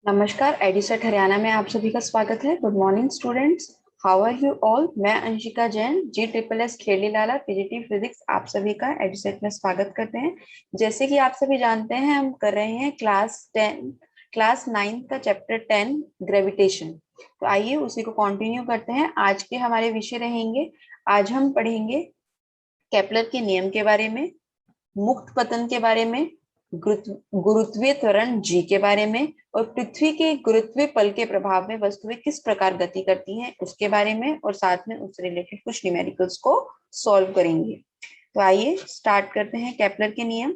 नमस्कार, एडिसेट हरियाणा में आप सभी का स्वागत है। Good morning students, how are you all. मैं अंशिका जैन, G-SSS खेली लाला पीजीटी फिजिक्स आप सभी का एडिसेट में स्वागत करते हैं। जैसे कि आप सभी जानते हैं, हम कर रहे हैं क्लास 9 का चैप्टर 10 ग्रेविटेशन। तो आइए उसी को कंटिन्यू करते हैं। आज के हमारे विषय रहेंगे, आज हम पढ़ेंगे केपलर के नियम के बारे में, मुक्त पतन के बारे में, गुरुत्वीय त्वरण जी के बारे में, और पृथ्वी के गुरुत्वीय बल के प्रभाव में वस्तुएं किस प्रकार गति करती हैं उसके बारे में, और साथ में उससे रिलेटेड कुछ न्यूमेरिकल्स को सॉल्व करेंगे। तो आइए स्टार्ट करते हैं केपलर के नियम।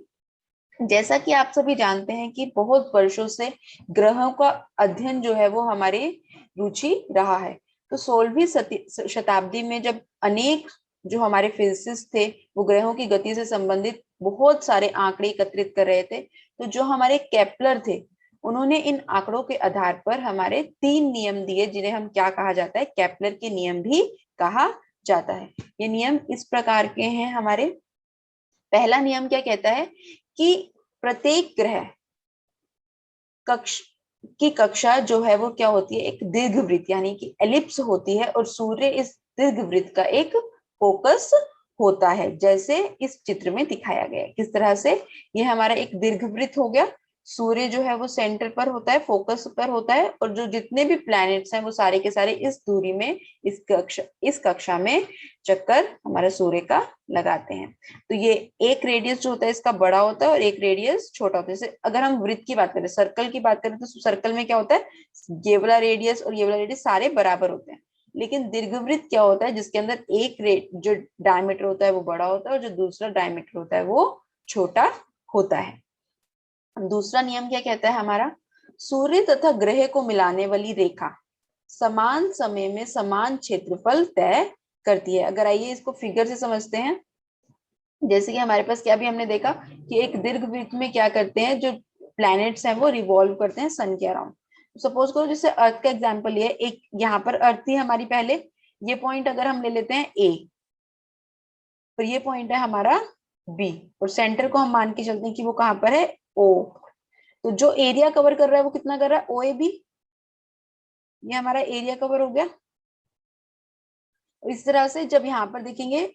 जैसा कि आप सभी जानते हैं कि बहुत वर्षों से ग्रहों का अध्ययन जो है वो हमारी रुचि रहा है। तो 16वीं शताब्दी में जब अनेक जो हमारे फिजिसिस्ट थे वो ग्रहों की गति से संबंधित बहुत सारे आंकड़े एकत्रित कर रहे थे, तो जो हमारे केपलर थे उन्होंने इन आंकड़ों के आधार पर हमारे 3 नियम दिए, जिन्हें हम क्या कहा जाता है, केपलर के नियम भी कहा जाता है। ये नियम इस प्रकार के हैं हमारे। पहला नियम क्या कहता है कि प्रत्येक ग्रह कक्षा जो है वो क्या होती है, एक दीर्घवृत्त यानी कि एलिप्स होती है, और सूर्य इस दीर्घवृत्त का एक फोकस होता है, जैसे इस चित्र में दिखाया गया है। किस तरह से, ये हमारा एक दीर्घवृत्त हो गया, सूर्य जो है वो सेंटर पर होता है, फोकस पर होता है, और जो जितने भी प्लैनेट्स हैं वो सारे के सारे इस दूरी में, इस कक्षा में चक्कर हमारे सूर्य का लगाते हैं। तो ये एक रेडियस जो होता है इसका बड़ा होता है और एक रेडियस छोटा होता है। जैसे अगर हम वृत्त की बात करें, सर्कल की बात करें, तो सर्कल में क्या होता है, ये वाला रेडियस और ये वाला रेडियस सारे बराबर होते हैं। लेकिन दीर्घवृत्त क्या होता है, जिसके अंदर एक जो डायमीटर होता है वो बड़ा होता है और जो दूसरा डायमीटर होता है वो छोटा होता है। दूसरा नियम क्या कहता है हमारा, सूर्य तथा ग्रह को मिलाने वाली रेखा समान समय में समान क्षेत्रफल तय करती है। अगर आइए इसको फिगर से समझते हैं, जैसे कि हमारे पास क्या भी हमने देखा कि एक दीर्घवृत्त में क्या करते हैं, जो प्लैनेट्स हैं वो रिवॉल्व करते हैं सन के अराउंड। सपोज करो जैसे अर्थ का एग्जांपल लिया, एक यहाँ पर अर्थ थी हमारी पहले, ये पॉइंट अगर हम ले लेते हैं ए, और ये पॉइंट है हमारा बी, और सेंटर को हम मान के चलते हैं कि वो कहाँ पर है, ओ। तो जो एरिया कवर कर रहा है वो कितना कर रहा है, ओ ए बी, ये हमारा एरिया कवर हो गया। इस तरह से जब यहाँ पर देखेंगे,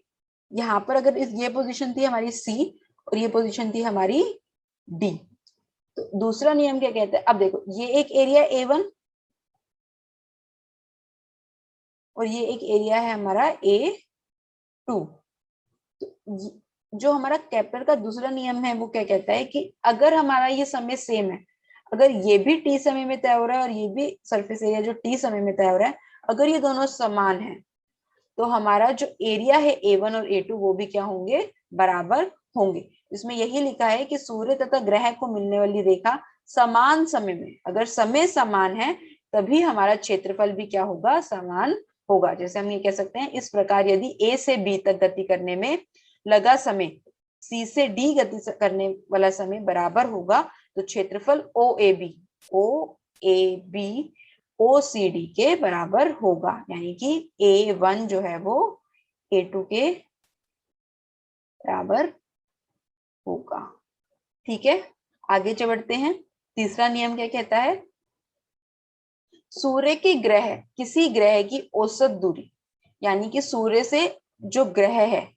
यहाँ पर अगर ये पोजीशन थी हमारी सी और ये पोजीशन थी हमारी डी, तो दूसरा नियम क्या कहता है, अब देखो ये एक एरिया A1 और ये एक एरिया है हमारा A2। तो जो हमारा केपलर का दूसरा नियम है वो क्या कहता है कि अगर हमारा ये समय सेम है, अगर ये भी टी समय में तय हो रहा है और ये भी सरफेस एरिया जो टी समय में तय हो रहा है, अगर ये दोनों समान है तो हमारा जो एरिया है A1 और A2 वो भी क्या होंगे, बराबर होंगे। इसमें यही लिखा है कि सूर्य तथा ग्रह को मिलने वाली रेखा समान समय में, अगर समय समान है तभी हमारा क्षेत्रफल भी क्या होगा, समान होगा। जैसे हम ये कह सकते हैं इस प्रकार, यदि A से B तक गति करने में लगा समय C से D गति करने वाला समय बराबर होगा, तो क्षेत्रफल OAB OCD के बराबर होगा, यानी कि A1 जो है वो A2 के बराबर होगा। ठीक है, आगे बढ़ते हैं। तीसरा नियम क्या कहता है, सूर्य के ग्रह किसी ग्रह की औसत दूरी, यानी कि सूर्य से जो ग्रह है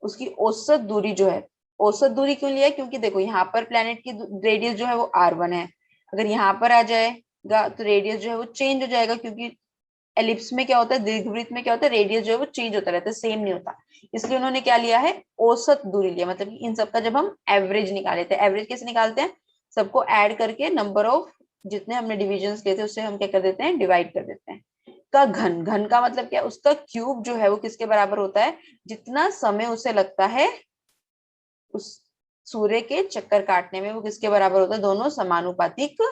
उसकी औसत दूरी जो है, औसत दूरी क्यों लिया है, क्योंकि देखो यहाँ पर प्लेनेट की रेडियस जो है वो R1 है, अगर यहाँ पर आ जाएगा तो रेडियस जो है वो चेंज हो जाएगा, क्योंकि एलिप्स में क्या होता है, दीर्घवृत्त में क्या होता है, रेडियस जो है वो चेंज होता रहता है, सेम नहीं होता। इसलिए उन्होंने क्या लिया है, औसत दूरी लिया, मतलब कि इन सबका जब हम एवरेज निकाले थे, एवरेज कैसे निकालते हैं, सबको ऐड करके नंबर ऑफ जितने हमने डिविजन्स लिए थे उससे हम क्या कर देते हैं, डिवाइड कर देते हैं। का घन, घन का मतलब क्या, उसका क्यूब जो है वो किसके बराबर होता है, जितना समय उसे लगता है उस सूर्य के चक्कर काटने में वो किसके बराबर होता है, दोनों समानुपातिक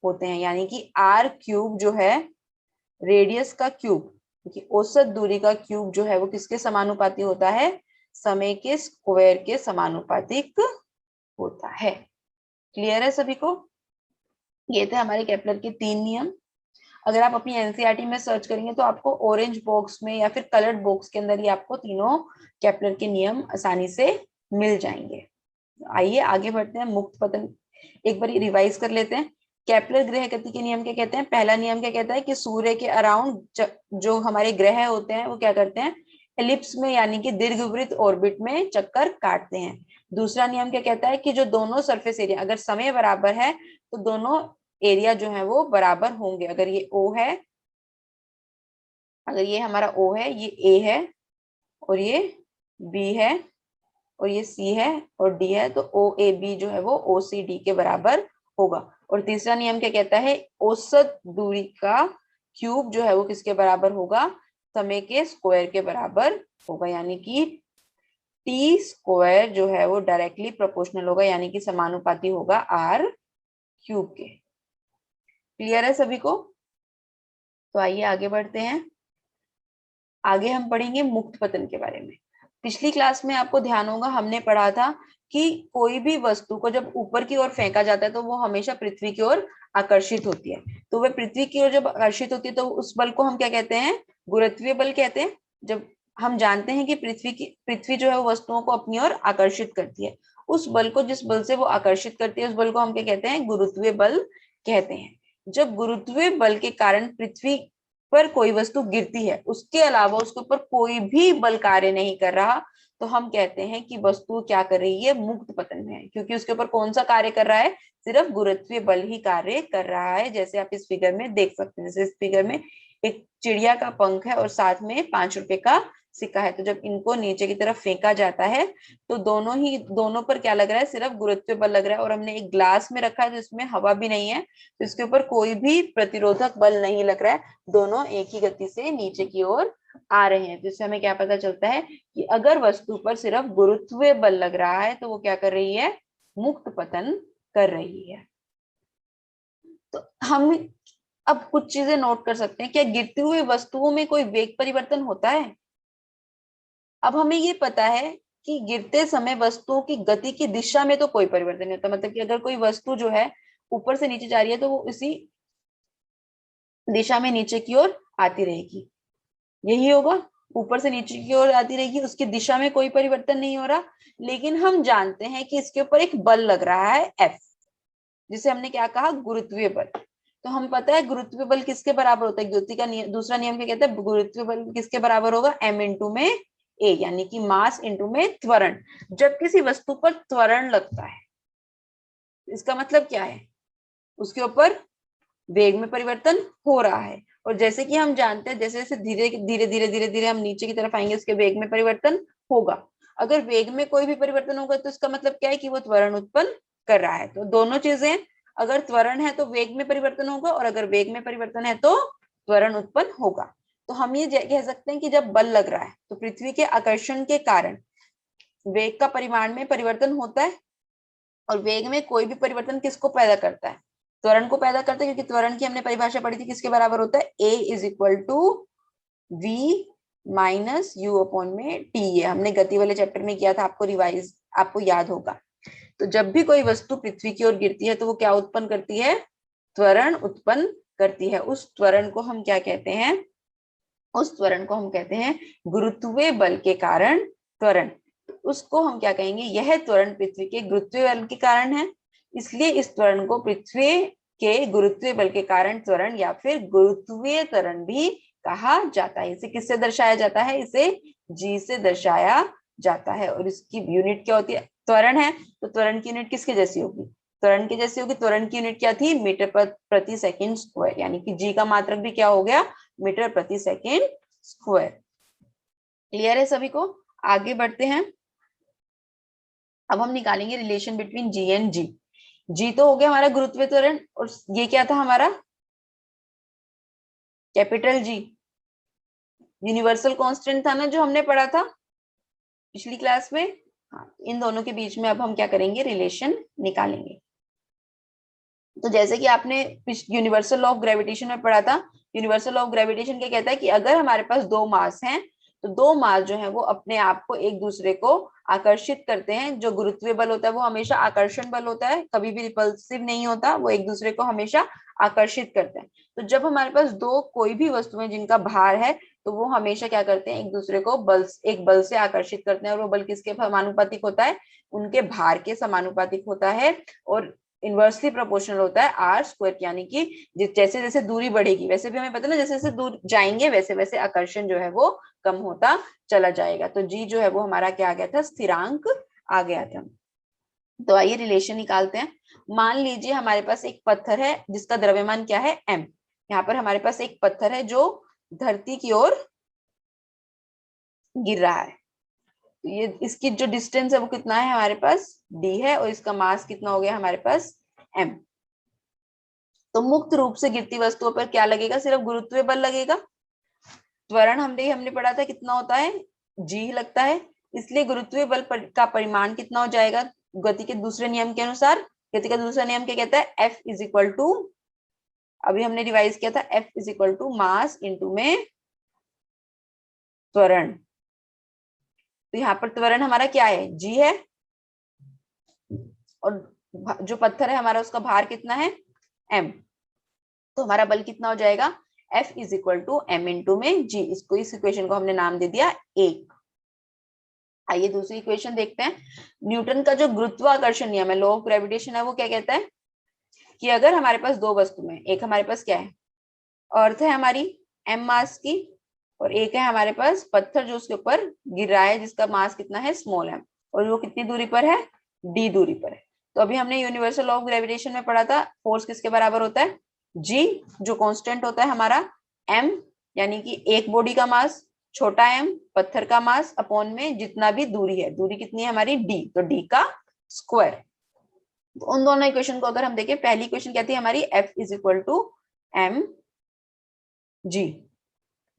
होते हैं। यानी कि आर क्यूब जो है रेडियस का क्यूब, क्योंकि औसत दूरी का क्यूब जो है वो किसके समानुपाती होता है, समय के स्क्वायर के समानुपातिक होता है। क्लियर है सभी को, ये थे हमारे केपलर के 3 नियम। अगर आप अपनी एनसीईआरटी में सर्च करेंगे तो आपको ऑरेंज बॉक्स में या फिर कलर्ड बॉक्स के अंदर ही आपको तीनों केपलर के नियम आसानी से मिल जाएंगे। आइए आगे बढ़ते हैं, मुक्त पतन एक बार रिवाइज कर लेते हैं। केपलर ग्रह गति के नियम क्या कहते हैं? पहला नियम क्या कहता है कि सूर्य के अराउंड जो हमारे ग्रह होते हैं वो क्या करते हैं? एलिप्स में यानी कि दीर्घवृत्त ऑर्बिट में चक्कर काटते हैं। दूसरा नियम क्या कहता है कि जो दोनों सरफेस एरिया अगर समय बराबर है तो दोनों एरिया जो है वो बराबर होंगे। अगर ये O है, अगर ये हमारा O है, ये A है और ये B है और ये C है और D है, तो OAB जो है वो OCD के बराबर होगा। और तीसरा नियम क्या कहता है? औसत दूरी का क्यूब जो है वो किसके बराबर होगा? समय के स्क्वायर के बराबर होगा, यानी कि टी स्क्वायर जो है वो डायरेक्टली प्रोपोर्शनल होगा, यानी कि समानुपाती होगा आर क्यूब के। क्लियर है सभी को? तो आइए आगे बढ़ते हैं। आगे हम पढ़ेंगे मुक्त पतन के बारे में। पिछली क्लास में आपको ध्यान होगा हमने पढ़ा था कि कोई भी वस्तु को जब ऊपर की ओर फेंका जाता है तो वो हमेशा पृथ्वी की ओर आकर्षित होती है। तो वह पृथ्वी की ओर जब आकर्षित होती है तो उस बल को हम क्या कहते हैं? गुरुत्वीय बल कहते हैं। जब हम जानते हैं कि पृथ्वी जो है वो वस्तुओं को अपनी ओर आकर्षित करती है, उस बल को, जिस बल से वो आकर्षित करती है, उस बल को हम क्या कहते हैं? गुरुत्वीय बल कहते हैं। जब गुरुत्वीय बल के कारण पृथ्वी पर कोई वस्तु गिरती है, उसके अलावा उसके ऊपर कोई भी बल कार्य नहीं कर रहा, तो हम कहते हैं कि वस्तु क्या कर रही है? मुक्त पतन में है, क्योंकि उसके ऊपर कौन सा कार्य कर रहा है? सिर्फ गुरुत्वीय बल ही कार्य कर रहा है। जैसे आप इस फिगर में देख सकते हैं, जैसे इस फिगर में एक चिड़िया का पंख है और साथ में 5 रुपए का सिक्का है। तो जब इनको नीचे की तरफ फेंका जाता है तो दोनों पर क्या लग रहा है? सिर्फ गुरुत्वीय बल लग रहा है। और हमने एक ग्लास में रखा है जिसमें हवा भी नहीं है, तो इसके ऊपर कोई भी प्रतिरोधक बल नहीं लग रहा है। दोनों एक ही गति से नीचे की ओर आ रहे हैं। जिससे हमें क्या पता चलता है कि अगर वस्तु पर सिर्फ गुरुत्वीय बल लग रहा है तो वो क्या कर रही है? मुक्त पतन कर रही है। तो हम अब कुछ चीजें नोट कर सकते हैं। क्या गिरती हुई वस्तुओं में कोई वेग परिवर्तन होता है? अब हमें ये पता है कि गिरते समय वस्तुओं की गति की दिशा में तो कोई परिवर्तन नहीं होता। मतलब कि अगर कोई वस्तु जो है ऊपर से नीचे जा रही है तो वो इसी दिशा में नीचे की ओर आती रहेगी। यही होगा, ऊपर से नीचे की ओर आती रहेगी, उसकी दिशा में कोई परिवर्तन नहीं हो रहा। लेकिन हम जानते हैं कि इसके ऊपर एक बल लग रहा है F, जिसे हमने क्या कहा? गुरुत्वीय बल। तो हम पता है गुरुत्वीय बल किसके बराबर होता है? गति का दूसरा नियम क्या कहता है? गुरुत्वीय बल किसके बराबर होगा? M इंटू में A, यानी कि मास इंटू में त्वरण। जब किसी वस्तु पर त्वरण लगता है इसका मतलब क्या है? उसके ऊपर वेग में परिवर्तन हो रहा है। और जैसे कि हम जानते हैं जैसे जैसे धीरे धीरे धीरे धीरे धीरे हम नीचे की तरफ आएंगे उसके वेग में परिवर्तन होगा। अगर वेग में कोई भी परिवर्तन होगा तो इसका मतलब क्या है? कि वो त्वरण उत्पन्न कर रहा है। तो दोनों चीजें, अगर त्वरण है तो वेग में परिवर्तन होगा और अगर वेग में परिवर्तन है तो त्वरण उत्पन्न होगा। तो हम ये कह सकते हैं कि जब बल लग रहा है तो पृथ्वी के आकर्षण के कारण वेग का परिमाण में परिवर्तन होता है। और वेग में कोई भी परिवर्तन किसको पैदा करता है? त्वरण को पैदा करता है, क्योंकि त्वरण की हमने परिभाषा पढ़ी थी, किसके बराबर होता है? A is equal to V minus U upon में टी। ये हमने गति वाले चैप्टर में किया था, आपको रिवाइज, आपको याद होगा। तो जब भी कोई वस्तु पृथ्वी की ओर गिरती है तो वो क्या उत्पन्न करती है? त्वरण उत्पन्न करती है। उस त्वरण को हम क्या कहते हैं? उस त्वरण को हम कहते हैं गुरुत्वीय बल के कारण त्वरण। उसको हम क्या कहेंगे? यह त्वरण पृथ्वी के गुरुत्वीय बल के कारण है, इसलिए इस त्वरण को पृथ्वी के गुरुत्वीय बल के कारण त्वरण या फिर गुरुत्वीय त्वरण भी कहा जाता है। इसे किससे दर्शाया जाता है? इसे जी से दर्शाया जाता है। और इसकी यूनिट क्या होती है? त्वरण है तो त्वरण की यूनिट किसके जैसी होगी? त्वरण की जैसी होगी। त्वरण की यूनिट क्या थी? मीटर प्रति सेकंड स्क्वायर, यानी कि जी का मात्रक भी क्या हो गया? मीटर प्रति सेकंड स्क्वायर। क्लियर है सभी को? आगे बढ़ते हैं। अब हम निकालेंगे रिलेशन बिटवीन जी एंड जी। जी तो हो गया हमारा गुरुत्वीय त्वरण, और ये क्या था हमारा? कैपिटल जी, यूनिवर्सल कांस्टेंट था ना जो हमने पढ़ा था पिछली क्लास में। हाँ, इन दोनों के बीच में अब हम क्या करेंगे? रिलेशन निकालेंगे। तो जैसे कि आपने यूनिवर्सल लॉ ऑफ ग्रेविटेशन में पढ़ा था, यूनिवर्सल लॉ ऑफ ग्रेविटेशन क्या कहता है? कि अगर हमारे पास दो मास हैं तो दो मास जो है वो अपने आप को एक दूसरे को आकर्षित करते हैं। जो गुरुत्वीय बल होता है वो हमेशा आकर्षण बल होता है, कभी भी रिपल्सिव नहीं होता, वो एक दूसरे को हमेशा आकर्षित करते हैं। तो जब हमारे पास दो कोई भी वस्तुएं जिनका भार है तो वो हमेशा क्या करते हैं? एक दूसरे को एक बल से आकर्षित करते हैं। और वो बल किसके समानुपातिक होता है? उनके भार के समानुपातिक होता है। और इनवर्सली प्रोपोर्शनल होता है आर स्क्वायर, यानी कि जैसे जैसे दूरी बढ़ेगी, वैसे भी हमें पता है ना, जैसे जैसे दूर जाएंगे वैसे वैसे आकर्षण जो है वो कम होता चला जाएगा। तो जी जो है वो हमारा क्या आ गया था, स्थिरांक आ गया था। तो आइए रिलेशन निकालते हैं। मान लीजिए हमारे पास एक पत्थर है जिसका द्रव्यमान क्या है, m। यहाँ पर हमारे पास एक पत्थर है जो धरती की ओर गिर रहा है। ये इसकी जो डिस्टेंस है वो कितना है हमारे पास, d है, और इसका मास कितना हो गया हमारे पास, m। तो मुक्त रूप से गिरती वस्तुओं पर क्या लगेगा, सिर्फ गुरुत्वीय बल लगेगा। त्वरण हमने पढ़ा था कितना होता है, g लगता है। इसलिए गुरुत्वीय बल का परिमाण कितना हो जाएगा, गति के दूसरे नियम के अनुसार। गति का दूसरा नियम क्या कहता है, F इज इक्वल टू, अभी हमने रिवाइज किया था, F is equal to mass into में त्वरण। तो यहाँ पर त्वरण हमारा क्या है, g है, और जो पत्थर है हमारा उसका भार कितना है, m। तो हमारा बल कितना हो जाएगा, F is equal to m into में g। इसको, इस इक्वेशन को हमने नाम दे दिया 1। आइए दूसरी इक्वेशन देखते हैं। न्यूटन का जो गुरुत्वाकर्षण नियम है, लॉ ऑफ ग्रेविटेशन है, वो क्या कहता है कि अगर हमारे पास दो वस्तु है, एक हमारे पास क्या है, अर्थ है हमारी m मास की, और एक है हमारे पास पत्थर जो उसके ऊपर गिर रहा है जिसका मास कितना है, स्मॉल m, और वो कितनी दूरी पर है, d दूरी पर है। तो अभी हमने यूनिवर्सल लॉ ऑफ ग्रेविटेशन में पढ़ा था, फोर्स किसके बराबर होता है, g जो कांस्टेंट होता है हमारा, m यानी कि एक बॉडी का मास, छोटा m पत्थर का मास, अपॉन में जितना भी दूरी है, दूरी कितनी है हमारी, d, तो d का स्क्वायर। तो उन दोनों इक्वेशन को अगर हम देखें, पहली इक्वेशन कहती है हमारी F is equal to m g।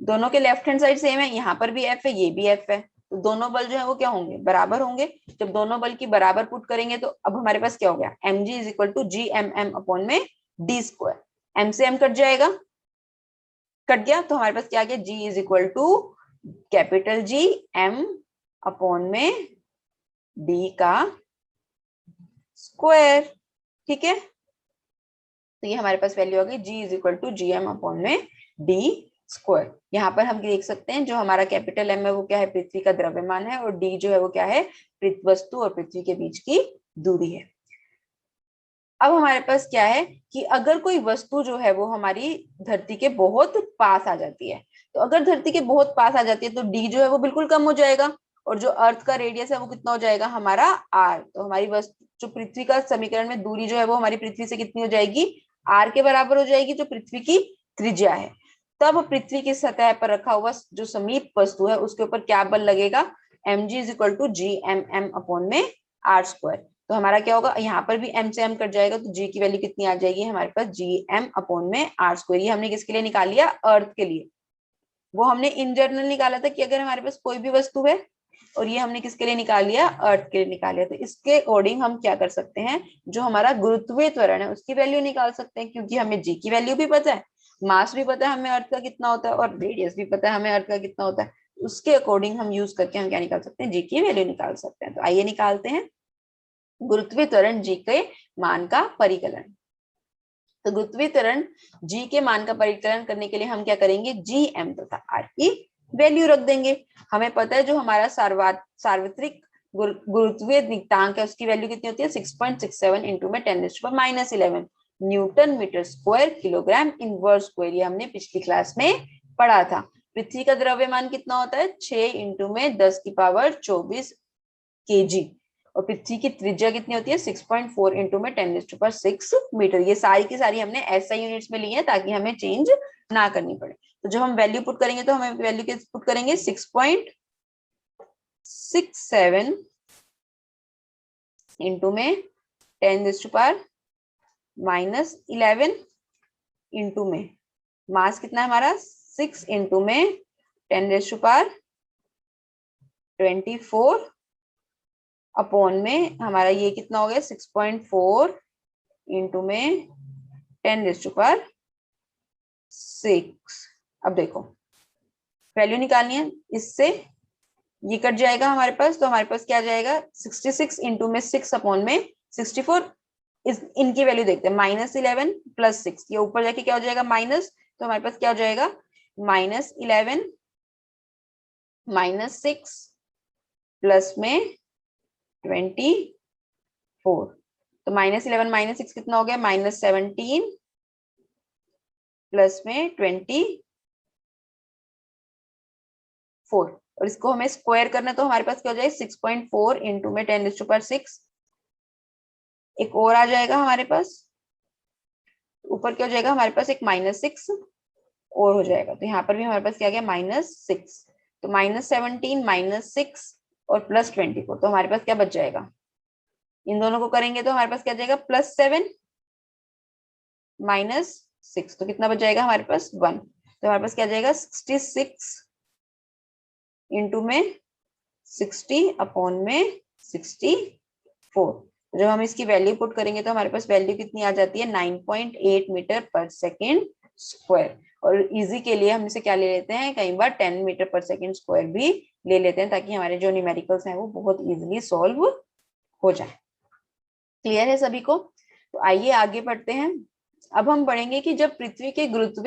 दोनों के लेफ्ट हैंड साइड सेम है, यहाँ पर भी F है, ये भी F है, तो दोनों बल जो है वो क्या होंगे, बराबर होंगे। जब दोनों बल की बराबर पुट करेंगे तो अब हमारे पास क्या हो गया, M G is equal to G M M upon में डी स्क्वायर। एम से एम कट जाएगा, कट गया, तो हमारे पास क्या आ गया, G is equal to capital G M upon में डी का स्क्वायर। ठीक है, तो ये हमारे पास वैल्यू आ गई, G is equal to G M upon में डी स्क्वायर। यहाँ पर हम देख सकते हैं जो हमारा कैपिटल एम है वो क्या है, पृथ्वी का द्रव्यमान है, और डी जो है वो क्या है, वस्तु और पृथ्वी के बीच की दूरी है। अब हमारे पास क्या है कि अगर कोई वस्तु जो है वो हमारी धरती के बहुत पास आ जाती है, तो अगर धरती के बहुत पास आ जाती है तो डी जो है वो बिल्कुल कम हो जाएगा, और जो अर्थ का रेडियस है वो कितना हो जाएगा हमारा आर। तो हमारी वस्तु जो पृथ्वी का समीकरण में दूरी जो है वो हमारी पृथ्वी से कितनी हो जाएगी, आर के बराबर हो जाएगी, जो पृथ्वी की त्रिज्या है। तब पृथ्वी की सतह पर रखा हुआ जो समीप वस्तु है उसके ऊपर क्या बल लगेगा, M G is equal to G M M upon में आर स्क्वायर। तो हमारा क्या होगा, यहाँ पर भी m से m कट जाएगा, तो g की वैल्यू कितनी आ जाएगी हमारे पास, जी एम अपॉन में आर स्क्वायर। ये हमने किसके लिए निकाल लिया, अर्थ के लिए। वो हमने इन जनरल निकाला था कि अगर हमारे पास कोई भी वस्तु है, और ये हमने किसके लिए निकाल लिया, अर्थ के लिए निकाल लिया। तो इसके अकॉर्डिंग हम क्या कर सकते हैं, जो हमारा गुरुत्वीय त्वरण है उसकी वैल्यू निकाल सकते हैं, क्योंकि हमें जी की वैल्यू भी पता है, मास भी पता है हमें अर्थ का कितना होता है, और रेडियस भी पता है हमें अर्थ का कितना होता है। उसके अकॉर्डिंग हम यूज करके हम क्या निकाल सकते हैं, जी की वैल्यू निकाल सकते हैं। तो आइए निकालते हैं गुरुत्वीय त्वरण जी के मान का परिकलन। तो गुरुत्वीय त्वरण जी के मान का परिकलन करने के लिए हम क्या करेंगे, जी एम तथा आर की वैल्यू रख देंगे। हमें पता है जो हमारा सार्वत्रिक गुरुत्वीय नियतांक है उसकी वैल्यू कितनी होती है, 6.67 इंटू में 10⁻11 newton metre square kilogram inverse square. ये हमने पिछली क्लास में पढ़ा था। पृथ्वी का द्रव्यमान कितना होता है, 6 इंटू में 10⁻24 kg, और पृथ्वी की त्रिज्या कितनी होती है, 6.4 इंटू में 10⁶ मीटर। ये सारी की सारी हमने एसआई यूनिट्स में ली है ताकि हमें चेंज ना करनी पड़े। तो जब हम वैल्यू पुट करेंगे तो हमें वैल्यू के पुट करेंगे 6.67 इंटू में 10⁻11 इंटू में मास कितना है हमारा, 6 इंटू में 10⁻24 अपॉन में हमारा ये कितना हो गया, 6.4 इंटू में 10⁶। अब देखो वैल्यू निकालनी है, इससे ये कट जाएगा हमारे पास, तो हमारे पास क्या आ जाएगा, 66 इंटू में 6 अपॉन में 64। इनकी वैल्यू देखते हैं, -11 + 6, ये ऊपर जाके क्या हो जाएगा माइनस, तो हमारे पास क्या हो जाएगा, -11 -6 प्लस में 24, तो तो -11 -6 कितना हो गया, -17 प्लस में 24, और इसको हमें स्क्वायर करना है तो हमारे पास क्या हो जाएगा 6.4 इंटू में 10⁶, एक और आ जाएगा हमारे पास, ऊपर क्या हो जाएगा हमारे पास एक -6 और हो जाएगा, तो यहाँ पर भी हमारे पास क्या आ गया -6, तो -17 -6 और +24, तो हमारे पास क्या बच जाएगा, इन दोनों को करेंगे तो हमारे पास क्या जाएगा +7 -6, तो कितना बच जाएगा हमारे पास 1, तो हमारे पास क्या जाएगा 66 इंटू में 60 अपॉन में 64, जब हम इसकी वैल्यू पुट करेंगे तो हमारे पास वैल्यू कितनी आ जाती है 9.8 मीटर पर सेकेंड स्क्वायर, और इजी के लिए हम इसे क्या ले लेते हैं, कई बार 10 मीटर पर सेकेंड स्क्वायर भी ले लेते हैं, ताकि हमारे जो न्यूमेरिकल्स हैं वो बहुत इजीली सॉल्व हो जाए। क्लियर है सभी को? तो आइए आगे बढ़ते हैं। अब हम पढ़ेंगे कि जब पृथ्वी के गुरुत्व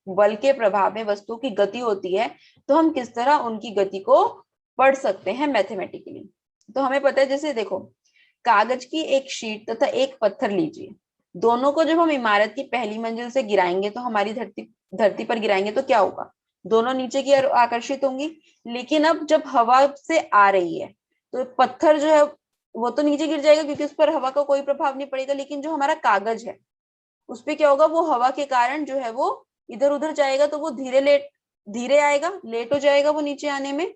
बल के प्रभाव में वस्तु की गति होती है तो हम किस तरह उनकी गति को पढ़ सकते हैं मैथमेटिकली। तो हमें पता है, जैसे देखो, कागज की एक शीट तथा एक पत्थर लीजिए, दोनों को जब हम इमारत की पहली मंजिल से गिराएंगे तो हमारी धरती पर गिराएंगे तो क्या होगा, दोनों नीचे की ओर आकर्षित होंगी। लेकिन अब जब हवा से आ रही है तो पत्थर जो है वो तो नीचे गिर जाएगा क्योंकि उस पर हवा का कोई प्रभाव नहीं पड़ेगा, लेकिन जो हमारा कागज है उस पे क्या होगा, वो हवा के कारण जो है वो इधर उधर जाएगा, तो वो धीरे आएगा, लेट हो जाएगा वो नीचे आने में।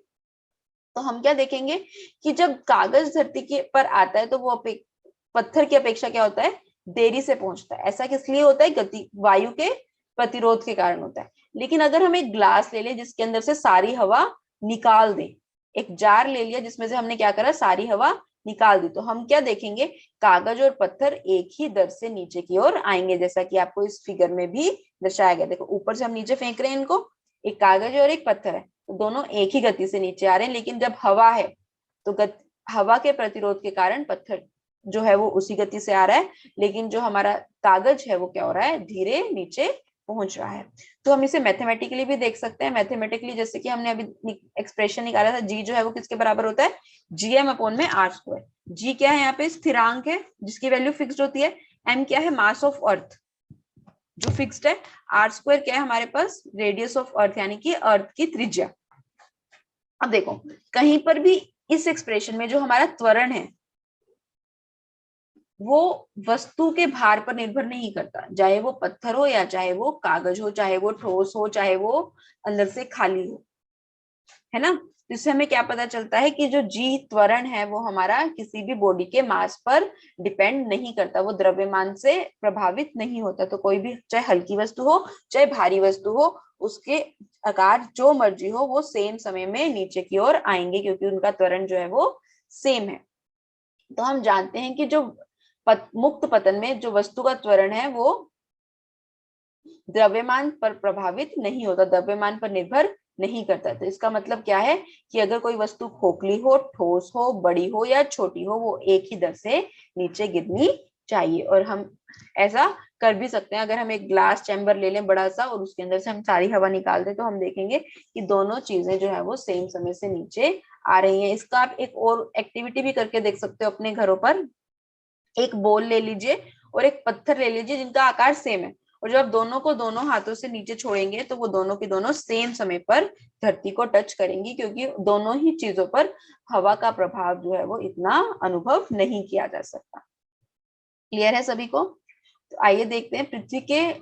तो हम क्या देखेंगे कि जब कागज धरती के पर आता है तो वो पत्थर की अपेक्षा क्या होता है, देरी से पहुंचता है। ऐसा किस लिए होता है, गति वायु के प्रतिरोध के कारण होता है। लेकिन अगर हम एक ग्लास ले लें जिसके अंदर से सारी हवा निकाल दें, एक जार ले लिया जिसमें से हमने क्या करा, सारी हवा निकाल दी, तो हम क्या देखेंगे, कागज और पत्थर एक ही दर से नीचे की ओर आएंगे, जैसा कि आपको इस फिगर में भी दर्शाया गया। देखो ऊपर से हम नीचे फेंक रहे हैं इनको, एक कागज और एक पत्थर है, तो दोनों एक ही गति से नीचे आ रहे हैं। लेकिन जब हवा है तो हवा के प्रतिरोध के कारण पत्थर जो है वो उसी गति से आ रहा है, लेकिन जो हमारा कागज है वो क्या हो रहा है, धीरे नीचे पहुंच रहा है। तो हम इसे मैथमेटिकली भी देख सकते हैं। मैथमेटिकली जैसे कि हमने अभी एक्सप्रेशन निकाला था, जी जो है वो किसके बराबर होता है, GM अपॉन में R²। जी क्या है, यहाँ पे स्थिरांक है जिसकी वैल्यू फिक्स्ड होती है। M क्या है, मास ऑफ अर्थ जो फिक्स्ड है। R² क्या है हमारे पास, रेडियस ऑफ अर्थ यानी कि अर्थ की त्रिज्या। अब देखो कहीं पर भी इस एक्सप्रेशन में जो हमारा त्वरण है वो वस्तु के भार पर निर्भर नहीं करता, चाहे वो पत्थर हो या चाहे वो कागज हो, चाहे वो ठोस हो चाहे वो अंदर से खाली हो, है ना। इससे हमें क्या पता चलता है कि जो जी त्वरण है वो हमारा किसी भी बॉडी के मास पर डिपेंड नहीं करता, वो द्रव्यमान से प्रभावित नहीं होता। तो कोई भी चाहे हल्की वस्तु हो चाहे भारी वस्तु हो, उसके आकार जो मर्जी हो वो सेम समय में नीचे की ओर आएंगे, क्योंकि उनका त्वरण जो है वो सेम है। तो हम जानते हैं कि जो मुक्त पतन में जो वस्तु का त्वरण है वो द्रव्यमान पर प्रभावित नहीं होता, द्रव्यमान पर निर्भर नहीं करता। तो इसका मतलब क्या है कि अगर कोई वस्तु खोखली हो, ठोस हो, बड़ी हो या छोटी हो, वो एक ही दर से नीचे गिरनी चाहिए। और हम ऐसा कर भी सकते हैं, अगर हम एक ग्लास चैम्बर ले लें बड़ा सा और उसके अंदर से हम सारी हवा निकाल दें तो हम देखेंगे कि दोनों चीजें जो है वो सेम समय से नीचे आ रही हैं। इसका आप एक और एक्टिविटी भी करके देख सकते हो अपने घरों पर। एक बॉल ले लीजिए और एक पत्थर ले लीजिए जिनका आकार सेम है, और जब आप दोनों को दोनों हाथों से नीचे छोड़ेंगे तो वो दोनों की दोनों सेम समय पर धरती को टच करेंगी, क्योंकि दोनों ही चीजों पर हवा का प्रभाव जो है वो इतना अनुभव नहीं किया जा सकता। क्लियर है सभी को? तो आइए देखते हैं पृथ्वी के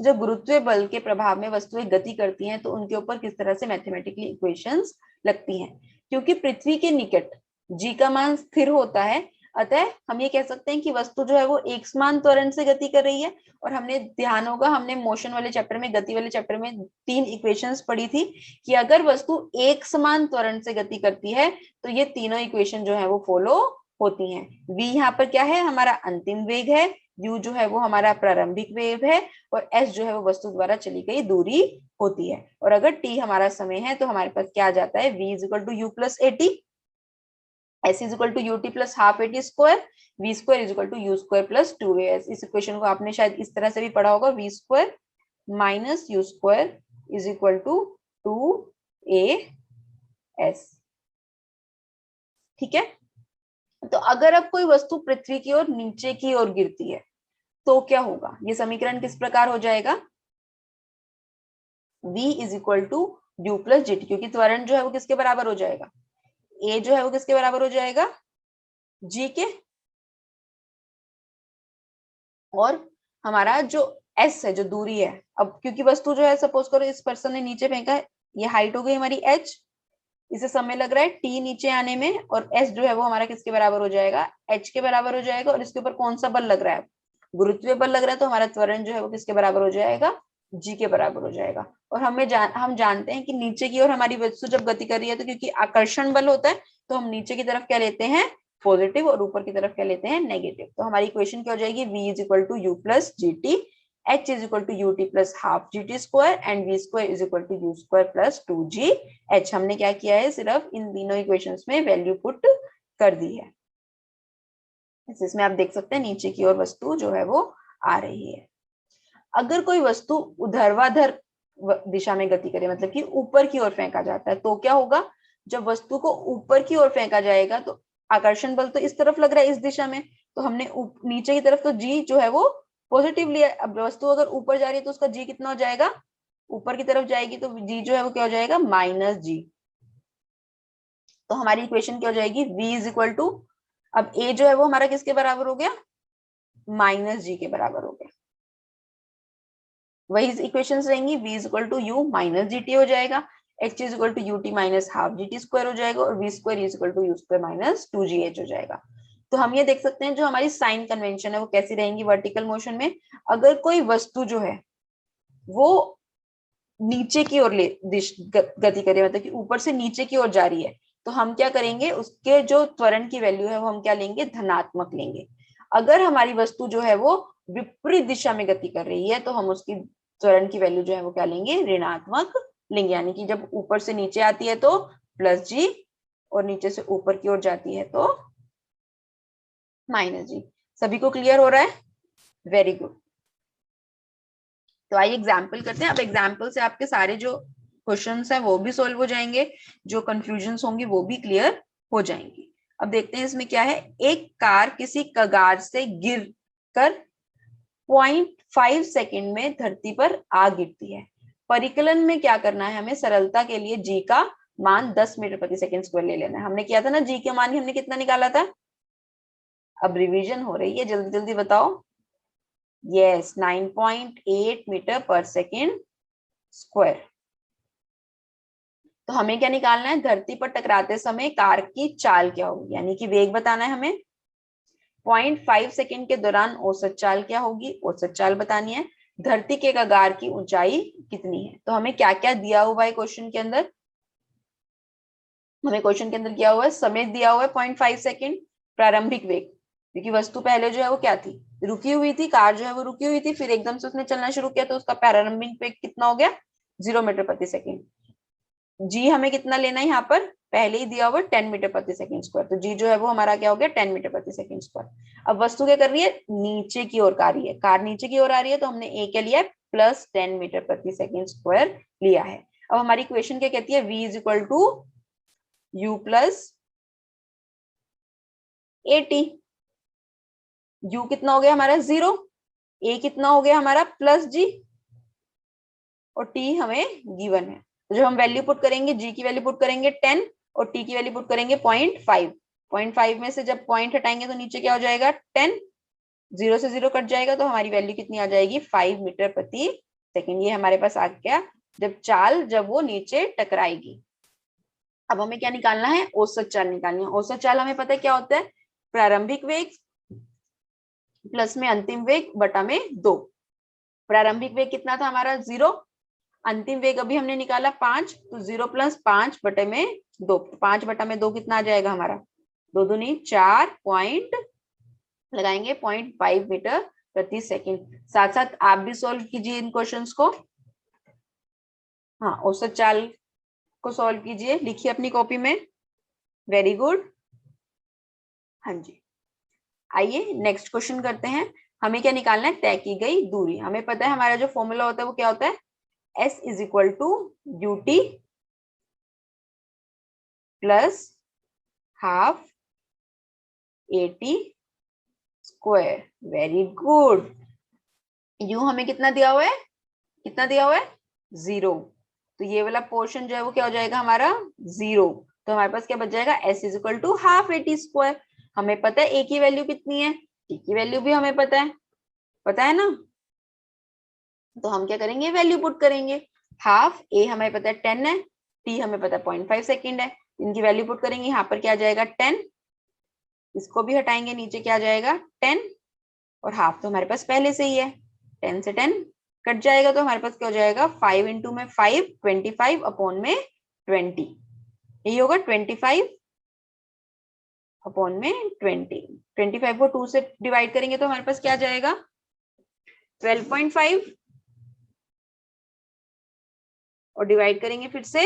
जो गुरुत्व बल के प्रभाव में वस्तुएं गति करती हैं तो उनके ऊपर किस तरह से मैथमेटिकली इक्वेशंस लगती हैं। क्योंकि पृथ्वी के निकट जी का मान स्थिर होता है, अतः हम ये कह सकते हैं कि वस्तु जो है वो एक समान त्वरण से गति कर रही है। और हमने ध्यान होगा, हमने मोशन वाले चैप्टर में, गति वाले चैप्टर में 3 इक्वेशंस पढ़ी थी कि अगर वस्तु एक समान त्वरण से गति करती है तो ये तीनों इक्वेशन जो है वो फॉलो होती हैं। v यहाँ पर क्या है, हमारा अंतिम वेग है, u जो है वो हमारा प्रारंभिक वेग है, और s जो है वो वस्तु द्वारा चली गई दूरी होती है। और अगर t हमारा समय है तो हमारे पास क्या आ जाता है, v is equal to you plus eighty, s is equal to UT plus half eighty square, v square is equal to you square plus 2as। इस इक्वेशन को आपने शायद इस तरह से भी पढ़ा होगा, v square minus you square is equal to 2as। ठीक है, तो अगर अब कोई वस्तु पृथ्वी की ओर नीचे की ओर गिरती है तो क्या होगा? ये समीकरण किस प्रकार हो जाएगा? v is equal to you plus G T, क्योंकि त्वरण जो है वो किसके बराबर हो जाएगा? a जो है वो किसके बराबर हो जाएगा? g के। और हमारा जो s है, जो दूरी है, अब क्योंकि वस्तु जो है, सपोज करो इस पर्सन ने नीचे फेंका है, ये हाइट हो गई हमारी h, इसे समय लग रहा है t नीचे आने में, और s जो है वो हमारा किसके बराबर हो जाएगा? h के बराबर हो जाएगा। और इसके ऊपर कौन सा बल लग रहा है? गुरुत्वीय बल लग रहा है। तो हमारा त्वरण जो है वो किसके बराबर हो जाएगा? g के बराबर हो जाएगा। और हम जानते हैं कि नीचे की ओर हमारी वस्तु जब गति कर रही है तो क्योंकि आकर्षण बल होता है, तो हम नीचे की तरफ क्या लेते हैं? पॉजिटिव, और ऊपर की तरफ क्या लेते हैं? नेगेटिव। तो हमारी इक्वेशन क्या हो जाएगी? v is equal to you plus G T, h is equal to U T plus half G T square, and v square is equal to you square plus two G H. हमने क्या किया है? सिर्फ इन तीनों equations में value put कर दी है। इसमें आप देख सकते हैं नीचे की ओर वस्तु जो है वो आ रही है। अगर कोई वस्तु ऊर्ध्वाधर दिशा में गति करे, मतलब कि ऊपर की ओर फेंका जाता है, तो क्या होगा? जब वस्तु को ऊपर की ओर फेंका जाएगा तो आकर्षण बल तो इस तरफ लग रहा है, इस दिशा में, तो हमने नीचे की तरफ तो जी जो है वो पॉजिटिव लिया। अब वस्तु अगर ऊपर जा रही है तो उसका जी कितना हो जाएगा? ऊपर की तरफ जाएगी तो जी जो है वो क्या हो जाएगा? माइनस जी। तो हमारी इक्वेशन क्या हो जाएगी? v इज इक्वल टू, अब a जो है वो हमारा किसके बराबर हो गया? माइनस जी के बराबर हो गया। वही इक्वेशन रहेंगी, v is equal to U minus G T हो जाएगा, h is equal to you T minus half G T square हो जाएगा, और v square is equal to you square minus two G H हो जाएगा। तो हम ये देख सकते हैं जो हमारी साइन कन्वेंशन है वो कैसी रहेंगी वर्टिकल मोशन में। अगर कोई वस्तु जो है वो नीचे की ओर गति करे, मतलब कि ऊपर से नीचे की ओर जा रही है, तो हम क्या करेंगे? उसके जो त्वरण की वैल्यू है वो हम क्या लेंगे? धनात्मक लेंगे। अगर हमारी वस्तु जो है वो विपरीत दिशा में गति कर रही है तो हम उसकी त्वरण की वैल्यू जो है वो क्या लेंगे? ऋणात्मक लेंगे। यानी कि जब ऊपर से नीचे आती है तो प्लस जी, और नीचे से ऊपर की ओर जाती है तो माइनस जी। सभी को क्लियर हो रहा है? Very good. तो आइए एग्जाम्पल करते हैं। अब एग्जाम्पल से आपके सारे जो क्वेश्चंस हैं वो भी सॉल्व हो जाएंगे, जो कंफ्यूजन होंगी वो भी क्लियर हो जाएंगी। अब देखते हैं इसमें क्या है। एक कार किसी कगार से गिर कर 0.5 सेकेंड में धरती पर आ गिरती है। परिकलन में क्या करना है हमें? सरलता के लिए जी का मान 10 मीटर प्रति सेकेंड स्क्वायर ले लेना है। हमने किया था ना, जी के मान ही हमने कितना निकाला था? अब रिवीजन हो रही है, जल्दी जल्दी बताओ। यस, 9.8 मीटर पर सेकेंड स्क्वायर। तो हमें क्या निकालना है? धरती पर टकराते समय कार की चाल क्या होगी, यानी कि वेग बताना है हमें। 0.5 सेकेंड के दौरान औसत चाल क्या होगी, औसत चाल बतानी है। धरती के कगार की ऊंचाई कितनी है। तो हमें क्या क्या दिया हुआ है क्वेश्चन के अंदर? हमें क्वेश्चन के अंदर क्या हुआ है? समय दिया हुआ है 0.5 सेकेंड। प्रारंभिक वेग, क्योंकि वस्तु पहले जो है वो क्या थी? रुकी हुई थी। कार जो है वो रुकी हुई थी, फिर एकदम से उसने चलना शुरू किया तो उसका प्रारंभिक वेग कितना हो गया? 0 मीटर प्रति सेकेंड। जी हमें कितना लेना है यहाँ पर? पहले ही दिया हुआ 10 मीटर प्रति सेकंड स्क्वायर, तो जी जो है वो हमारा क्या हो गया? 10 मीटर प्रति सेकंड स्क्वायर। अब वस्तु क्या कर रही है? नीचे की ओर आ रही है। कार नीचे की ओर आ रही है तो हमने ए क्या लिया है? प्लस 10 मीटर प्रति सेकंड स्क्वायर लिया है। अब हमारी इक्वेशन क्या कहती है? v is equal to you plus A T. U कितना हो गया हमारा? 0। ए कितना हो गया हमारा? प्लस जी, और टी हमें गिवन है। तो जब हम वैल्यू पुट करेंगे, जी की वैल्यू पुट करेंगे 10 और टी की वैल्यू पुट करेंगे 0.5। 0.5 में से जब पॉइंट हटाएंगे तो नीचे क्या हो जाएगा? 10। 0 से 0 कट जाएगा तो हमारी वैल्यू कितनी आ जाएगी? 5 मीटर प्रति सेकेंड। ये हमारे पास आ गया जब वो नीचे टकराएगी। अब हमें क्या निकालना है? औसत चाल निकालनी है। औसत चाल हमें पता है क्या होता है? प्रारंभिक वेग प्लस में अंतिम वेग बटा में 2। प्रारंभिक वेग कितना था हमारा? 0। अंतिम वेग अभी हमने निकाला 5, तो 0 प्लस 5 बटे में 2। 5 बटा में 2 कितना आ जाएगा हमारा? 2 दूनी 4 पॉइंट लगाएंगे 0.5 मीटर प्रति सेकंड। साथ साथ आप भी सॉल्व कीजिए इन क्वेश्चंस को। हाँ, औसत चाल को सॉल्व कीजिए, लिखिए अपनी कॉपी में। Very good. हाँ जी, आइए नेक्स्ट क्वेश्चन करते हैं। हमें क्या निकालना है? तय की गई दूरी। हमें पता है हमारा जो फॉर्मूला होता है वो क्या होता है? S is equal to U T plus half 80 square. Very good. U हमें कितना दिया हुआ है, कितना दिया हुआ है 0, तो ये वाला पोर्शन जो है वो क्या हो जाएगा हमारा 0। तो हमारे पास क्या बच जाएगा, s is equal to half 80 square. हमें पता है a की वैल्यू कितनी है, t की वैल्यू भी हमें पता है ना। तो हम क्या करेंगे, वैल्यू पुट करेंगे। हाफ a हमें पता है 10 है, t हमें पता है 0.5 सेकेंड है, इनकी वैल्यू पुट करेंगे। यहाँ पर क्या आ जाएगा 10, इसको भी हटाएंगे, नीचे क्या आ जाएगा 10, और हाफ तो हमारे पास पहले से ही है, 10 से 10 कट जाएगा, तो हमारे पास क्या हो जाएगा 5 इंटू में 5 25 अपॉन में 20, यही होगा 25 अपॉन में 20। 25 को 2 से डिवाइड करेंगे तो हमारे पास क्या आ जाएगा 12.5, और डिवाइड करेंगे फिर से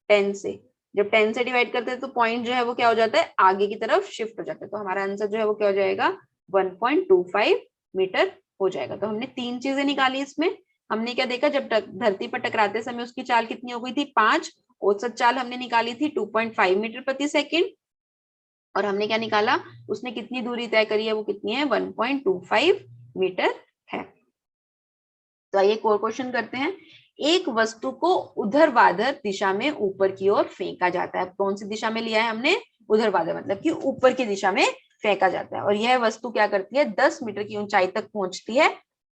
10 से। जब 10 से डिवाइड करते हैं तो पॉइंट जो है वो क्या हो जाता है, आगे की तरफ शिफ्ट हो जाता है, तो हमारा आंसर जो है वो क्या हो जाएगा 1.25 मीटर हो जाएगा। तो हमने 3 चीजें निकाली इसमें। हमने क्या देखा, जब धरती पर टकराते समय उसकी चाल कितनी हो गई थी 5, औसत चाल हमने निकाली थी 2.5 मीटर प्रति सेकेंड, और हमने क्या निकाला, उसने कितनी दूरी तय करी है, वो कितनी है 1.25 मीटर है। तो आइए एक और क्वेश्चन करते हैं। एक वस्तु को ऊर्ध्वाधर दिशा में ऊपर की ओर फेंका जाता है। कौन सी दिशा में लिया है हमने, ऊर्ध्वाधर, मतलब कि ऊपर की दिशा में फेंका जाता है, और यह वस्तु क्या करती है 10 मीटर की ऊंचाई तक पहुंचती है।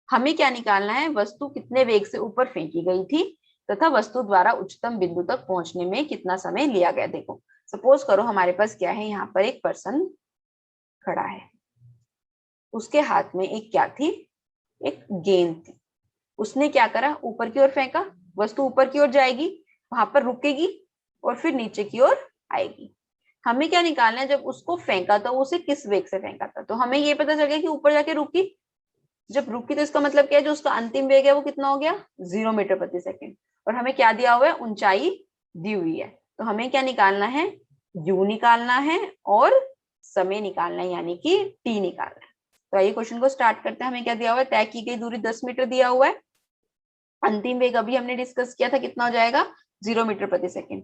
हमें क्या निकालना है, वस्तु कितने वेग से ऊपर फेंकी गई थी तथा वस्तु द्वारा उच्चतम बिंदु तक पहुंचने में कितना समय लिया गया। देखो सपोज करो हमारे पास क्या है, यहाँ पर एक पर्सन खड़ा है, उसके हाथ में एक क्या थी, एक गेंद थी। उसने क्या करा, ऊपर की ओर फेंका, वस्तु ऊपर की ओर जाएगी, वहां पर रुकेगी और फिर नीचे की ओर आएगी। हमें क्या निकालना है, जब उसको फेंका तो उसे किस वेग से फेंका था। तो हमें ये पता चल गया कि ऊपर जाके रुकी, जब रुकी तो इसका मतलब क्या है, जो उसका अंतिम वेग है वो कितना हो गया 0 मीटर प्रति सेकेंड, और हमें क्या दिया हुआ है, ऊंचाई दी हुई है। तो हमें क्या निकालना है, u निकालना है और समय निकालना है, यानी कि t निकालना है। तो आइए क्वेश्चन को स्टार्ट करते हैं। हमें क्या दिया हुआ है, तय की गई दूरी 10 मीटर दिया हुआ है, अंतिम वेग अभी हमने डिस्कस किया था कितना हो जाएगा 0 मीटर प्रति सेकेंड।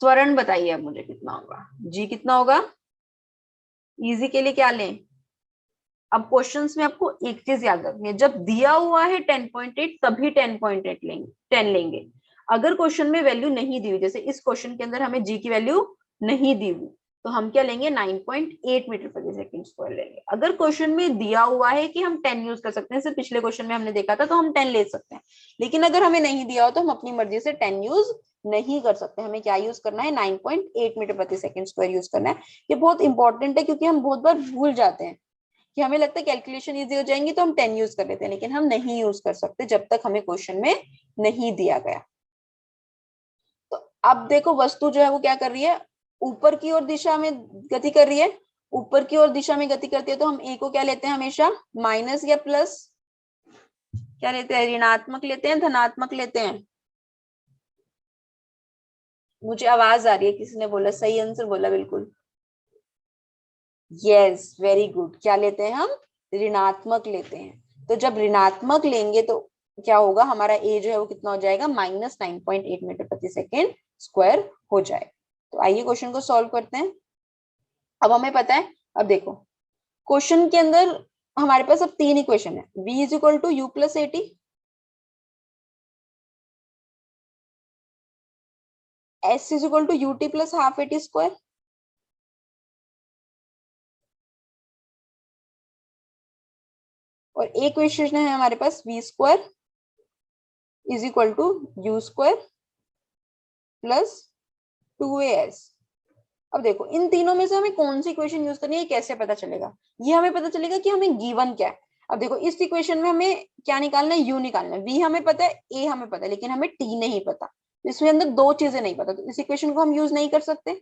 त्वरण बताइए अब मुझे कितना होगा, जी कितना होगा। इजी के लिए क्या लें, अब क्वेश्चंस में आपको एक चीज याद रखनी है, जब दिया हुआ है 10.8 तभी 10.8 लेंगे, 10 लेंगे। अगर क्वेश्चन में वैल्यू नहीं दी हुई, जैसे इस क्वेश्चन के अंदर हमें जी की वैल्यू नहीं दी हुई, तो हम क्या लेंगे 9.8 मीटर प्रति सेकंड स्क्वायर लेंगे। अगर क्वेश्चन में दिया हुआ है कि हम 10 यूज कर सकते हैं, सिर्फ पिछले क्वेश्चन में हमने देखा था तो हम 10 ले सकते हैं, लेकिन अगर हमें नहीं दिया हो तो हम अपनी मर्जी से 10 यूज नहीं कर सकते। हमें क्या यूज करना है 9.8 मीटर प्रति सेकंड स्क्वायर यूज करना है। ये बहुत इंपॉर्टेंट है क्योंकि हम बहुत बार भूल जाते हैं कि हमें लगता है कैलकुलेशन इजी हो जाएंगी तो हम 10 यूज कर लेते हैं, लेकिन हम नहीं यूज कर सकते जब तक हमें क्वेश्चन में नहीं दिया गया। तो अब देखो वस्तु जो है वो क्या कर रही है, ऊपर की ओर दिशा में गति कर रही है। ऊपर की ओर दिशा में गति करती है तो हम ए को क्या लेते हैं, हमेशा माइनस या प्लस क्या लेते हैं, ऋणात्मक लेते हैं, धनात्मक लेते हैं। मुझे आवाज आ रही है, किसी ने बोला, सही आंसर बोला बिल्कुल, यस वेरी गुड। क्या लेते हैं हम, ऋणात्मक लेते हैं। तो जब ऋणात्मक लेंगे तो क्या होगा, हमारा ए जो है वो कितना हो जाएगा -9.8 मीटर प्रति सेकेंड स्क्वायर हो जाएगा। तो आइए क्वेश्चन को सॉल्व करते हैं। अब हमें पता है, अब देखो क्वेश्चन के अंदर हमारे पास अब 3 इक्वेशन है, v is equal to you plus eighty, s is equal to U T plus half eighty square, और एक क्वेश्चन है हमारे पास v square is equal to you square plus 2as। अब देखो इन तीनों में से हमें कौन सी इक्वेशन यूज करनी है, कैसे पता चलेगा, ये हमें पता चलेगा कि हमें गिवन क्या है। अब देखो इस इक्वेशन में हमें क्या निकालना है, u निकालना है, v हमें पता है, a हमें पता है, लेकिन हमें t नहीं पता। इसमें अंदर 2 चीजें नहीं पता, तो इस इक्वेशन को हम यूज नहीं कर सकते।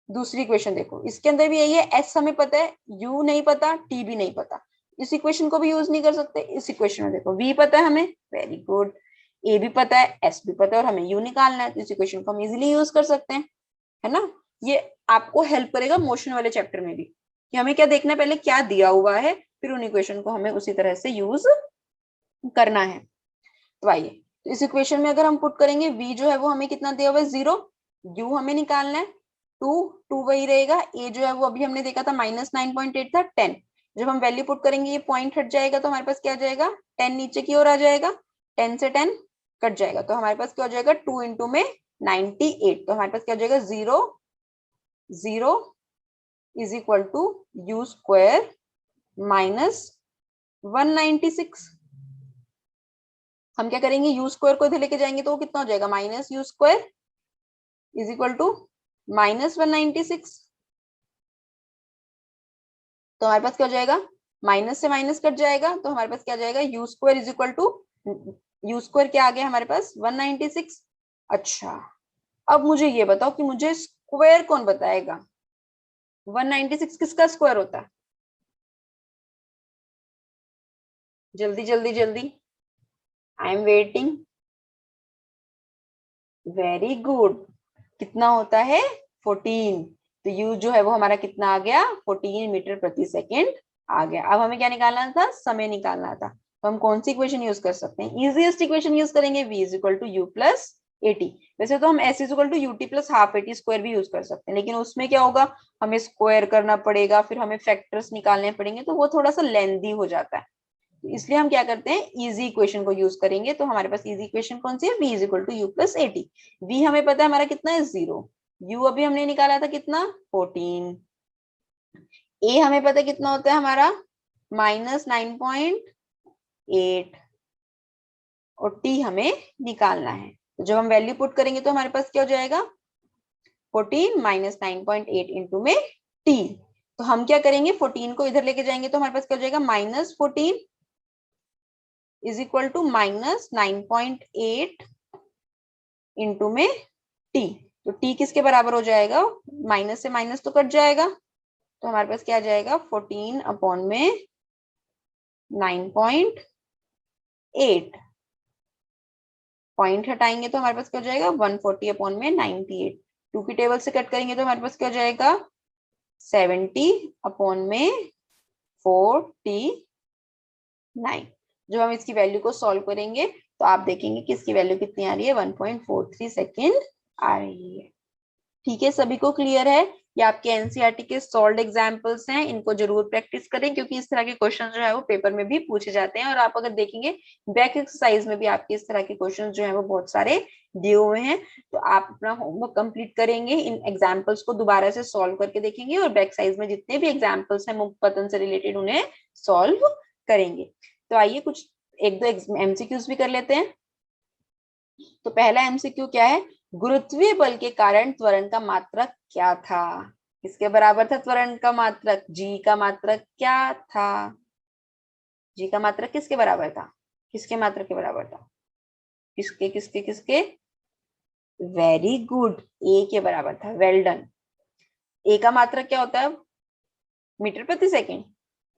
दूसरी इक्वेशन देखो, इसके अंदर भी यही है, s हमें पता है, u नहीं पता, t भी नहीं पता, इस इक्वेशन को भी यूज नहीं कर सकते। इस इक्वेशन में देखो v पता है हमें, वेरी गुड, a भी पता है, s भी पता है, और हमें u निकालना है, तो इस इक्वेशन को हम इजिली यूज कर सकते हैं, है ना। ये आपको हेल्प करेगा मोशन वाले चैप्टर में भी, कि हमें क्या देखना है, पहले क्या दिया हुआ है, फिर उन इक्वेशन को हमें उसी तरह से यूज करना है। तो आइए, तो इस इक्वेशन में अगर हम पुट करेंगे v जो है वो हमें कितना दिया हुआ है 0, u हमें निकालना है, टू वही रहेगा, ए जो है वो अभी हमने देखा था -9.8 था, 10। जब हम वैल्यू पुट करेंगे ये पॉइंट हट जाएगा तो हमारे पास क्या आ जाएगा, 10 नीचे की ओर आ जाएगा, 10 से 10 कट जाएगा तो हमारे पास क्या हो जाएगा, 2 इंटू में 98, तो हमारे पास क्या हो जाएगा, 0 is equal to you square minus 196। हम क्या करेंगे, यू स्क्वायर को इधर लेके जाएंगे तो वो कितना हो जाएगा, minus you square is equal to -196। तो हमारे पास क्या हो जाएगा, माइनस से माइनस कट जाएगा तो हमारे पास क्या आ जाएगा, u square is equal to, you square क्या आ गया हमारे पास 196। अच्छा, अब मुझे ये बताओ कि मुझे स्क्वायर कौन बताएगा, 196 किसका स्क्वायर होता है, जल्दी जल्दी जल्दी, I am waiting. Very good, कितना होता है 14, तो यू जो है वो हमारा कितना आ गया, 14 मीटर प्रति सेकेंड आ गया। अब हमें क्या निकालना था, समय निकालना था, तो हम कौन सी इक्वेशन यूज कर सकते हैं, इजीएस्ट इक्वेशन यूज करेंगे, v is equal to you plus at. वैसे तो हम s is equal to UT plus half eighty square भी यूज कर सकते हैं, लेकिन उसमें क्या होगा, हमें स्क्वायर करना पड़ेगा, फिर हमें फैक्टर्स निकालने पड़ेंगे, तो वो थोड़ा सा लेंथी हो जाता है, इसलिए हम क्या करते हैं, इजी इक्वेशन को यूज करेंगे। तो हमारे पास इजी इक्वेशन कौन सी है, v is equal to you plus at. v हमें पता है हमारा कितना है 0, u अभी हमने निकाला था कितना 14, a हमें पता है कितना होता है हमारा -9.8 और t हमें निकालना है। तो जब हम वैल्यू पुट करेंगे तो हमारे पास क्या हो जाएगा, 14 माइनस 9.8 इंटू में t। तो हम क्या करेंगे, 14 को इधर लेके जाएंगे तो हमारे पास क्या हो जाएगा, -14 इज इक्वल टू -9.8 इंटू में t। तो t किसके बराबर हो जाएगा, माइनस से माइनस तो कट जाएगा, तो हमारे पास क्या आ जाएगा, 14 अपॉन में 9.8, पॉइंट हटाएंगे तो हमारे पास क्या हो जाएगा, 140 अपॉन में 98, 2 की टेबल से कट करेंगे तो हमारे पास क्या हो जाएगा, 70 अपॉन में 49। जब हम इसकी वैल्यू को सॉल्व करेंगे तो आप देखेंगे कि इसकी वैल्यू कितनी आ रही है, 1.43 सेकेंड आ रही है। ठीक है, सभी को क्लियर है, ये आपके एनसीईआरटी के सॉल्व्ड एग्जांपल्स हैं, इनको जरूर प्रैक्टिस करें क्योंकि इस तरह के क्वेश्चन जो है वो पेपर में भी पूछे जाते हैं। और आप अगर देखेंगे बैक एक्सरसाइज में भी आपके इस तरह के क्वेश्चन जो है वो बहुत सारे दिए हुए हैं, तो आप अपना होमवर्क कंप्लीट करेंगे, इन एग्जाम्पल्स को दोबारा से सॉल्व करके देखेंगे और बैक साइज में जितने भी एग्जाम्पल्स हैं मुक्त पतन से रिलेटेड उन्हें सॉल्व करेंगे। तो आइए कुछ एक दो एमसीक्यूज भी कर लेते हैं। तो पहला एमसीक्यू क्या है, गुरुत्वीय बल के कारण त्वरण का मात्रक क्या था, किसके बराबर था त्वरण का मात्रक, जी का मात्रक क्या था, जी का मात्रक किसके बराबर था, किसके मात्रक के बराबर था, किसके किसके किसके, वेरी गुड, ए के बराबर था, वेल डन। ए का मात्रक क्या होता है, मीटर प्रति सेकंड,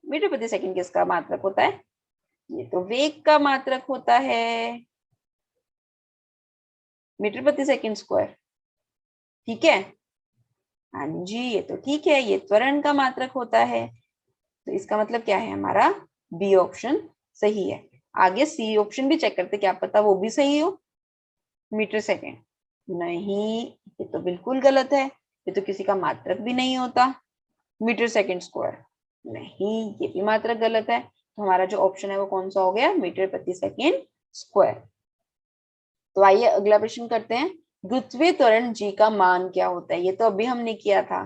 मीटर प्रति सेकंड किसका मात्रक होता है, ये तो वेग का मात्रक होता है, मीटर प्रति सेकंड स्क्वायर। ठीक है, हाँ जी ये तो ठीक है, ये त्वरण का मात्रक होता है, तो इसका मतलब क्या है, हमारा बी ऑप्शन सही है। आगे सी ऑप्शन भी चेक करते, क्या पता वो भी सही हो, मीटर सेकंड, नहीं ये तो बिल्कुल गलत है, ये तो किसी का मात्रक भी नहीं होता। मीटर सेकंड स्क्वायर, नहीं ये भी मात्रक गलत है, तो हमारा जो ऑप्शन है वो कौन सा हो गया, मीटर प्रति सेकंड स्क्वायर। तो आइए अगला प्रश्न करते हैं, गुरुत्वीय त्वरण जी का मान क्या होता है, ये तो अभी हमने किया था।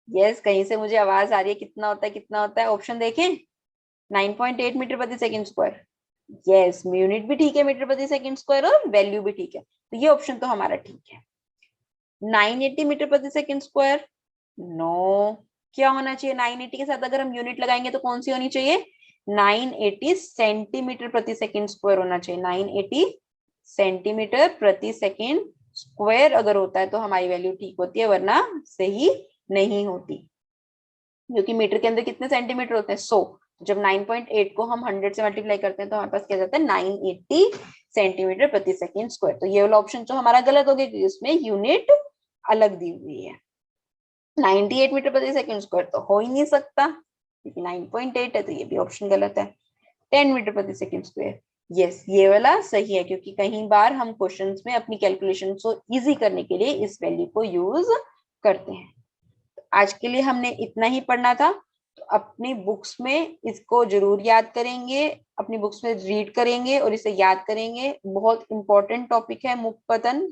यस, कहीं से मुझे आवाज आ रही है, कितना होता है, कितना होता है, ऑप्शन देखें, 9.8 मीटर प्रति सेकंड स्क्वायर। यस, यूनिट भी ठीक है मीटर प्रति सेकंड स्क्वायर और वैल्यू भी ठीक है, तो ये ऑप्शन तो हमारा ठीक है। 980 मीटर प्रति सेकंड स्क्वायर, नो, क्या होना चाहिए, 980 के साथ अगर हम यूनिट लगाएंगे तो कौन सी होनी चाहिए, 980 सेंटीमीटर प्रति सेकंड स्क्वायर होना चाहिए, 980 सेंटीमीटर प्रति सेकंड स्क्वायर अगर होता है तो हमारी वैल्यू ठीक होती है, वरना सही नहीं होती, क्योंकि मीटर के अंदर कितने सेंटीमीटर होते हैं, 100। जब 9.8 को हम 100 से मल्टीप्लाई करते हैं तो हमारे पास क्या जाता है, 980 सेंटीमीटर प्रति सेकंड स्क्वायर। तो ये वाला ऑप्शन तो हमारा गलत हो गया क्योंकि उसमें यूनिट अलग दी हुई है, 98 मीटर प्रति सेकंड स्क्वायर तो हो ही नहीं सकता क्योंकि 9.8 है, तो ये भी ऑप्शन गलत है। 10 मीटर प्रति सेकंड स्क्वायर, यस, ये वाला सही है, क्योंकि कई बार हम क्वेश्चंस में अपनी कैलकुलेशन को इजी करने के लिए इस वैल्यू को यूज करते हैं। आज के लिए हमने इतना ही पढ़ना था। तो अपनी बुक्स में इसको जरूर याद करेंगे, अपनी बुक्स में रीड करेंगे और इसे याद करेंगे। बहुत इंपॉर्टेंट टॉपिक है मुक्पतन।